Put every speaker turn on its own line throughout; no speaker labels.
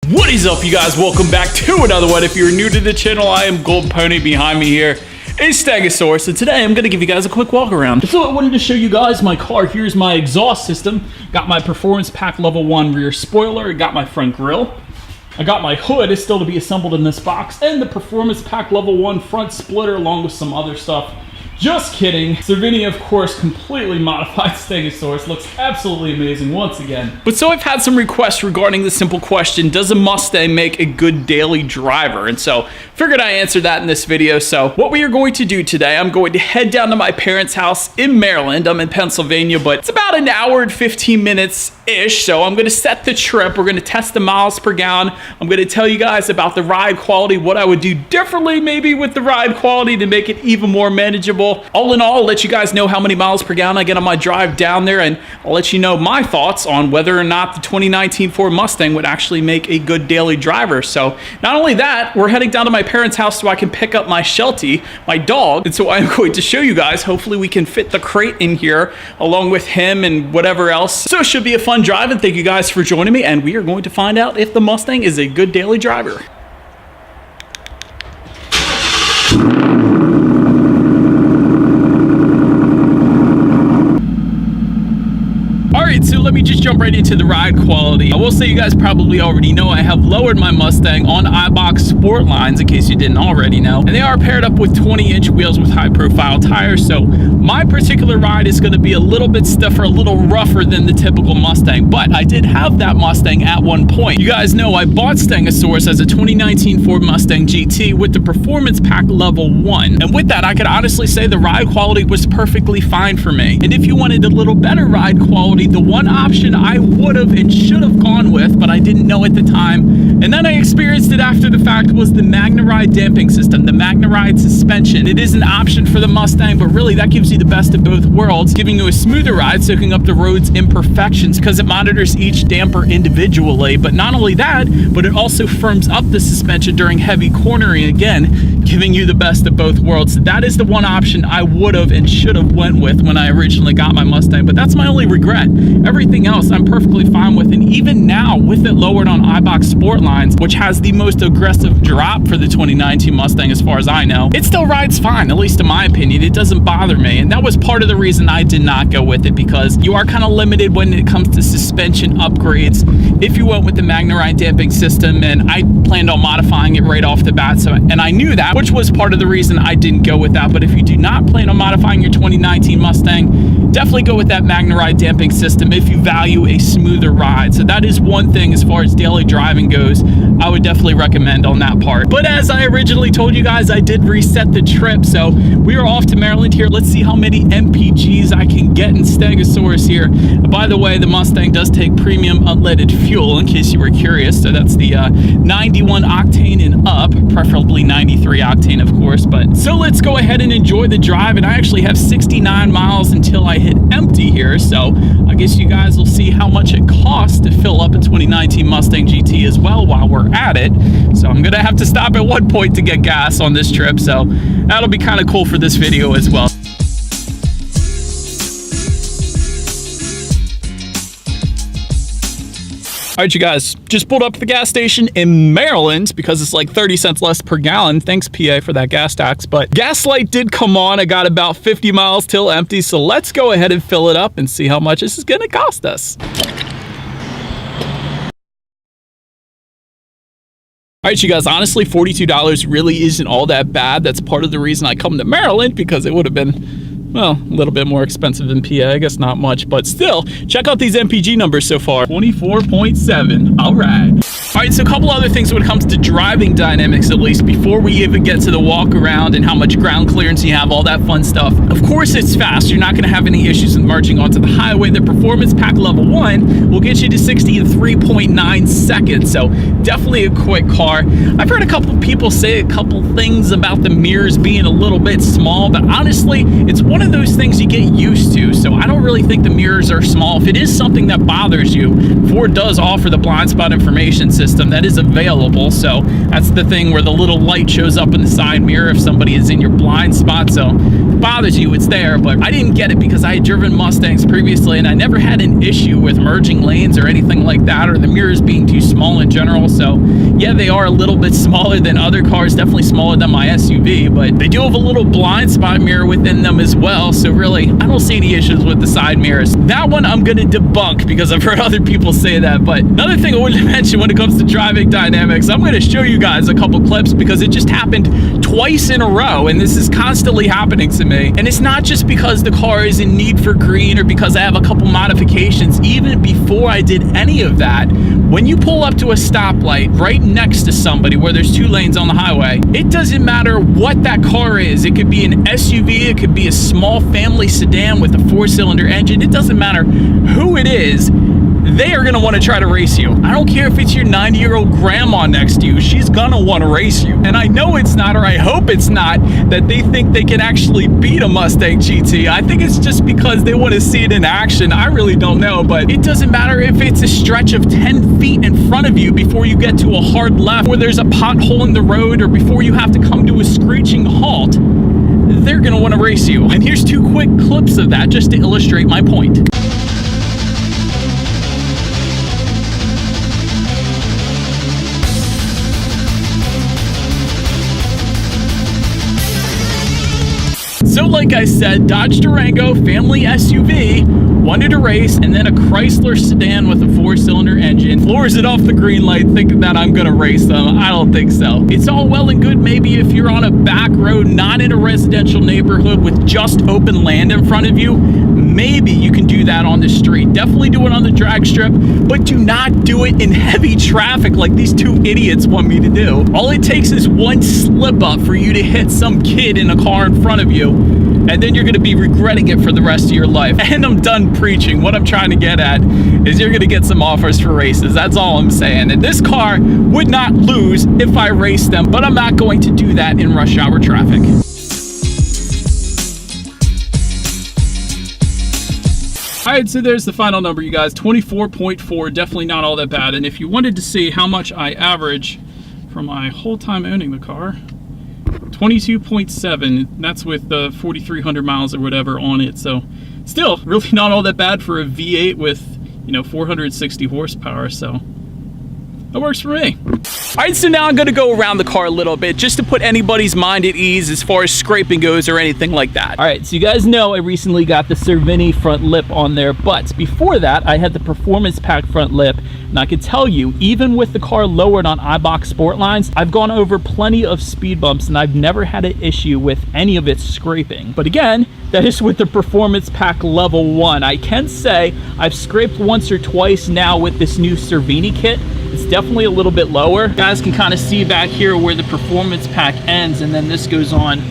What is up, you guys? Welcome back to another one. If you're new to the channel, I am Gold Pony. Behind me here is Stegosaurus, and today I'm going to give you guys a quick walk around. So I wanted to show you guys my car. Here's my exhaust system. Got my Performance Pack Level 1 rear spoiler. Got my front grille. I got my hood. It's still to be assembled in this box. And the Performance Pack Level 1 front splitter along with some other stuff. Just kidding. Cervini, of course, completely modified Stegosaurus. Looks absolutely amazing once again. But so I've had some requests regarding the simple question, does a Mustang make a good daily driver? And so figured I answered that in this video. So what we are going to do today, I'm going to head down to my parents' house in Maryland. I'm in Pennsylvania, but it's about an hour and 15 minutes-ish. So I'm going to set the trip. We're going to test the miles per gallon. I'm going to tell you guys about the ride quality, what I would do differently maybe with the ride quality to make it even more manageable. All in all, I'll let you guys know how many miles per gallon I get on my drive down there, and I'll let you know my thoughts on whether or not the 2019 Ford Mustang would actually make a good daily driver. So not only that, we're heading down to my parents' house so I can pick up my Sheltie, my dog, and so I'm going to show you guys. Hopefully we can fit the crate in here along with him and whatever else. So it should be a fun drive, and thank you guys for joining me, and we are going to find out if the Mustang is a good daily driver. Alright, so let me just jump right into the ride quality. I will say you guys probably already know I have lowered my Mustang on iBox Sport lines, in case you didn't already know. And they are paired up with 20-inch wheels with high-profile tires, so my particular ride is going to be a little bit stiffer, a little rougher than the typical Mustang. But I did have that Mustang at one point. You guys know I bought Stegosaurus as a 2019 Ford Mustang GT with the Performance Pack Level 1. And with that, I could honestly say the ride quality was perfectly fine for me. And if you wanted a little better ride quality, the one option I would have and should have gone with, but I didn't know at the time, and then I experienced it after the fact, was the MagneRide damping system, the MagneRide suspension. It is an option for the Mustang, but really that gives you the best of both worlds, giving you a smoother ride, soaking up the road's imperfections, because it monitors each damper individually. But not only that, but it also firms up the suspension during heavy cornering, again, giving you the best of both worlds. So that is the one option I would have and should have went with when I originally got my Mustang, but that's my only regret. Everything else I'm perfectly fine with, and even now with it lowered on iBox Sport lines, which has the most aggressive drop for the 2019 Mustang as far as I know, it still rides fine, at least in my opinion. It doesn't bother me, and that was part of the reason I did not go with it, because you are kind of limited when it comes to suspension upgrades if you went with the MagneRide damping system, and I planned on modifying it right off the bat, so, and I knew that, which was part of the reason I didn't go with that. But if you do not plan on modifying your 2019 Mustang, definitely go with that MagneRide damping system if you value a smoother ride. So that is one thing as far as daily driving goes, I would definitely recommend on that part. But as I originally told you guys, I did reset the trip, so we are off to Maryland here. Let's see how many MPGs I can get in Stegosaurus here. By the way, the Mustang does take premium unleaded fuel, in case you were curious. So that's the 91 octane and up, preferably 93 octane, of course. But so let's go ahead and enjoy the drive. And I actually have 69 miles until I hit empty here, so I guess you guys will see how much it costs to fill up a 2019 Mustang GT as well while we're at it. So I'm gonna have to stop at one point to get gas on this trip, so that'll be kind of cool for this video as well. All right, you guys, just pulled up at the gas station in Maryland because it's like 30 cents less per gallon. Thanks, PA, for that gas tax. But gas light did come on. I got about 50 miles till empty. So let's go ahead and fill it up and see how much this is going to cost us. All right, you guys, honestly, $42 really isn't all that bad. That's part of the reason I come to Maryland, because it would have been, well, a little bit more expensive than PA. I guess not much, but still, check out these MPG numbers so far. 24.7. All right. All right, so a couple other things when it comes to driving dynamics, at least, before we even get to the walk around and how much ground clearance you have, all that fun stuff. Of course, it's fast. You're not going to have any issues with merging onto the highway. The Performance Pack Level 1 will get you to 60 in 3.9 seconds, so definitely a quick car. I've heard a couple people say a couple things about the mirrors being a little bit small, but honestly, it's one of those things you get used to, so I don't really think the mirrors are small. If it is something that bothers you, Ford does offer the blind spot information system, system that is available. So that's the thing where the little light shows up in the side mirror if somebody is in your blind spot. So if it bothers you, it's there. But I didn't get it because I had driven Mustangs previously and I never had an issue with merging lanes or anything like that, or the mirrors being too small in general. So yeah, they are a little bit smaller than other cars, definitely smaller than my SUV, but they do have a little blind spot mirror within them as well. So really, I don't see any issues with the side mirrors. That one I'm gonna debunk because I've heard other people say that. But another thing I wanted to mention when it comes to driving dynamics, I'm gonna show you guys a couple clips because it just happened twice in a row, and this is constantly happening to me. And it's not just because the car is in need for green or because I have a couple modifications. Even before I did any of that, when you pull up to a stoplight right next to somebody where there's 2 lanes on the highway, it doesn't matter what that car is. It could be an SUV, it could be a small family sedan with a 4-cylinder engine. It doesn't matter who it is. They are gonna wanna try to race you. I don't care if it's your 90-year-old grandma next to you, she's gonna wanna race you. And I know it's not, or I hope it's not, that they think they can actually beat a Mustang GT. I think it's just because they wanna see it in action. I really don't know, but it doesn't matter if it's a stretch of 10 feet in front of you before you get to a hard left, or there's a pothole in the road, or before you have to come to a screeching halt. They're gonna wanna race you. And here's 2 quick clips of that just to illustrate my point. So like I said, Dodge Durango, family SUV, wanted to race, and then a Chrysler sedan with a 4-cylinder engine floors it off the green light thinking that I'm gonna race them. I don't think so. It's all well and good maybe if you're on a back road, not in a residential neighborhood with just open land in front of you. Maybe you can do that on the street. Definitely do it on the drag strip, but do not do it in heavy traffic like these 2 idiots want me to do. All it takes is one slip up for you to hit some kid in a car in front of you, and then you're gonna be regretting it for the rest of your life. And I'm done preaching. What I'm trying to get at is you're gonna get some offers for races. That's all I'm saying. And this car would not lose if I raced them, but I'm not going to do that in rush hour traffic. All right, so there's the final number, you guys. 24.4, definitely not all that bad. And if you wanted to see how much I average for my whole time owning the car, 22.7, that's with 4,300 miles or whatever on it. So still really not all that bad for a V8 with, 460 horsepower. So that works for me. All right, so now I'm gonna go around the car a little bit just to put anybody's mind at ease as far as scraping goes or anything like that. All right, so you guys know I recently got the Cervini front lip on there, but before that, I had the Performance Pack front lip. And I can tell you, even with the car lowered on iBox Sport lines, I've gone over plenty of speed bumps and I've never had an issue with any of it scraping. But again, that is with the Performance Pack level 1. I can say I've scraped once or twice now with this new Cervini kit. It's definitely a little bit lower. You guys can kind of see back here where the Performance Pack ends, and then this goes on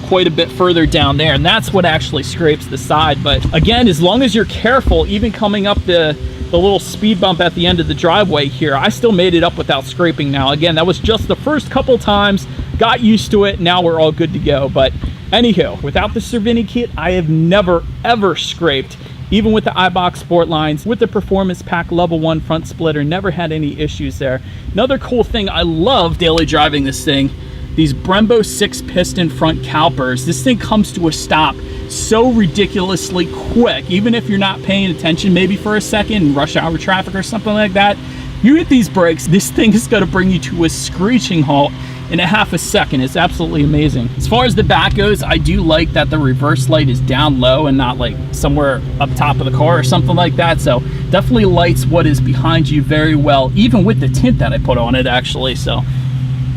quite a bit further down there, and that's what actually scrapes the side. But again, as long as you're careful, even coming up the little speed bump at the end of the driveway here, I still made it up without scraping now. Again, that was just the first couple times, got used to it, now we're all good to go. But anywho, without the Cervini kit, I have never ever scraped, even with the iBox Sport lines, with the Performance Pack level 1 front splitter, never had any issues there. Another cool thing, I love daily driving this thing, these Brembo 6-piston front calipers. This thing comes to a stop so ridiculously quick, even if you're not paying attention maybe for a second in rush hour traffic or something like that. You hit these brakes, this thing is going to bring you to a screeching halt in a half a second. It's absolutely amazing. As far as the back goes, I do like that the reverse light is down low and not like somewhere up top of the car or something like that. So definitely lights what is behind you very well, even with the tint that I put on it actually. So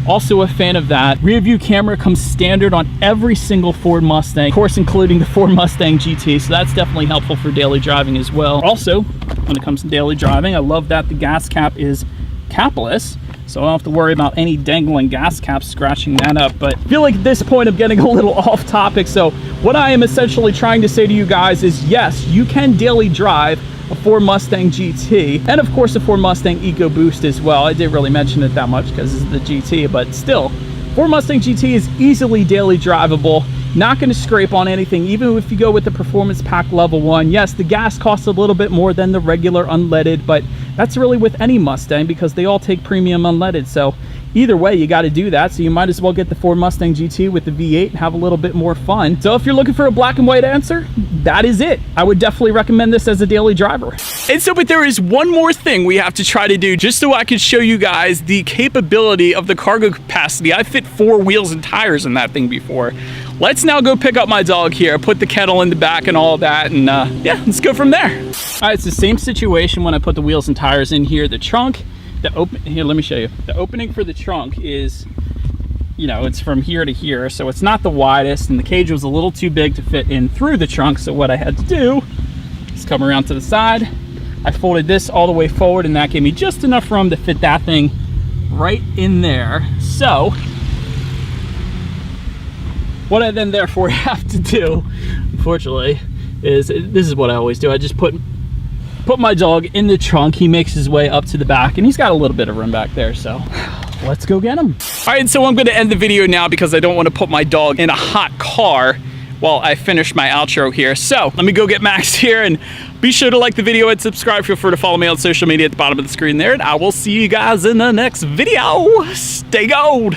also a fan of that. Rear view camera comes standard on every single Ford Mustang, of course including the Ford Mustang GT, so that's definitely helpful for daily driving as well. Also, when it comes to daily driving, I love that the gas cap is capless, so I don't have to worry about any dangling gas caps scratching that up. But I feel like at this point I'm getting a little off topic, so what I am essentially trying to say to you guys is yes, you can daily drive a Ford Mustang GT, and of course a Ford Mustang EcoBoost as well. I didn't really mention it that much because it's the GT, but still, Ford Mustang GT is easily daily drivable. Not going to scrape on anything, even if you go with the Performance Pack Level 1. Yes, the gas costs a little bit more than the regular unleaded, but that's really with any Mustang because they all take premium unleaded. So either way, you got to do that. So you might as well get the Ford Mustang GT with the V8 and have a little bit more fun. So if you're looking for a black and white answer, that is it. I would definitely recommend this as a daily driver. And so, but there is one more thing we have to try to do just so I can show you guys the capability of the cargo capacity. I fit 4 wheels and tires in that thing before. Let's now go pick up my dog here, put the kettle in the back and all that, and yeah, let's go from there. All right, it's the same situation when I put the wheels and tires in here. The trunk, here, let me show you. The opening for the trunk is, you know, it's from here to here, so it's not the widest, and the cage was a little too big to fit in through the trunk, so what I had to do is come around to the side. I folded this all the way forward, and that gave me just enough room to fit that thing right in there. So what I then therefore have to do, unfortunately, is this is what I always do. I just put my dog in the trunk. He makes his way up to the back, and he's got a little bit of room back there, so let's go get him. All right, so I'm going to end the video now because I don't want to put my dog in a hot car while I finish my outro here. So let me go get Max here, and be sure to like the video and subscribe. Feel free to follow me on social media at the bottom of the screen there, and I will see you guys in the next video. Stay gold.